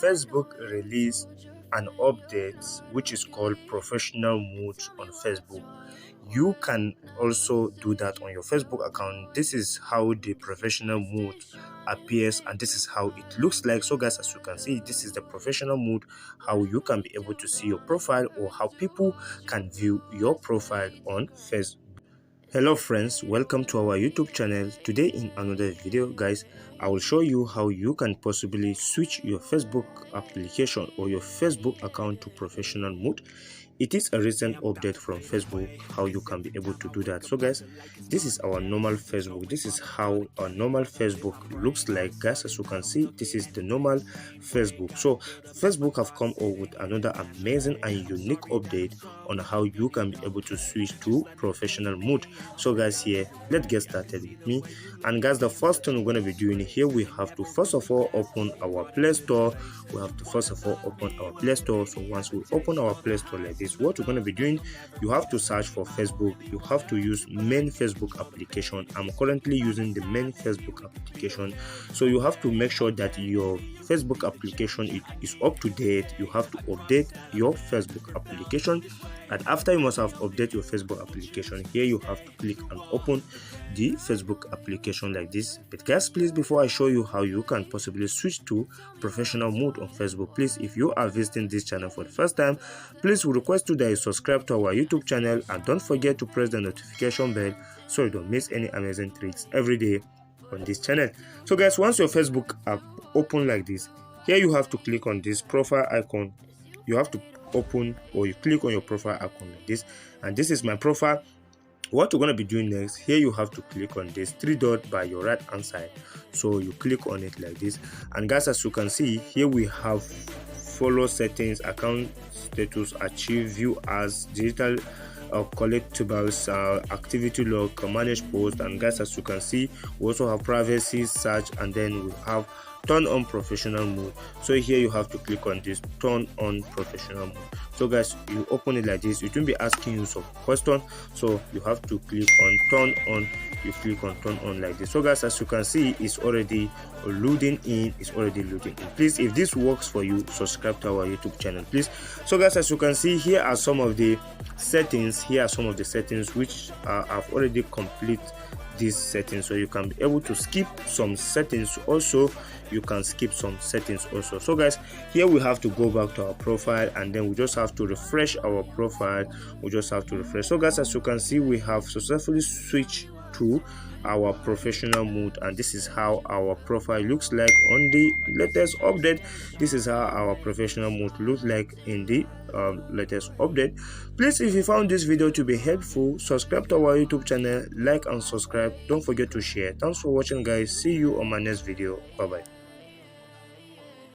Facebook released an update which is called professional mode on Facebook. You can also do that on your Facebook account. This is how the professional mode appears and this is how it looks like. So guys, as you can see, this is the professional mode, how you can be able to see your profile or how people can view your profile on Facebook. Hello friends, welcome to our YouTube channel. Today in another video guys, I will show you how you can possibly switch your Facebook application or your Facebook account to professional mode. It is a recent update from Facebook how you can be able to do that. So guys, this is our normal Facebook. This is how our normal Facebook looks like guys. As you can see, this is the normal Facebook. So Facebook have come up with another amazing and unique update on how you can be able to switch to professional mode. So guys, here let's get started with me. And guys, the first thing we're going to be doing here, we have to first of all open our Play Store. So once we open our Play Store like this, what we're going to be doing, you have to search for Facebook. You have to use main Facebook application. I'm currently using the main Facebook application, so you have to make sure that your Facebook application is up to date. You have to update your Facebook application, and after you must have updated your Facebook application, here you have to click and open the Facebook application like this. But guys, please, before I show you how you can possibly switch to professional mode on Facebook, please, if you are visiting this channel for the first time, please we request you that you subscribe to our YouTube channel and don't forget to press the notification bell so you don't miss any amazing tricks every day on this channel. So guys, once your Facebook app open like this, here you have to click on this profile icon. You have to open or you click on your profile icon like this, and this is my profile. What you're going to be doing next, here you have to click on this three dot by your right hand side, so you click on it like this. And guys, as you can see, here we have follow settings, account status, achieve, view as, digital collectibles, activity log, manage post. And guys, as you can see, we also have privacy, search, and then we have turn on professional mode. So here you have to click on this turn on professional mode. So guys, you open it like this, it will be asking you some question, so you have to click on turn on. You click on turn on like this. So guys, as you can see, it's already loading in. Please, if this works for you, subscribe to our YouTube channel please. So guys, as you can see, here are some of the settings. Which I've already complete these settings, so you can be able to skip some settings also. So guys, here we have to go back to our profile, and then we just have to refresh our profile. So guys, as you can see, we have successfully switched to our professional mode, and this is how our profile looks like on the latest update. This is how our professional mode looks like in the latest update. Please, if you found this video to be helpful, subscribe to our YouTube channel, like and subscribe. Don't forget to share. Thanks for watching guys. See you on my next video. Bye bye.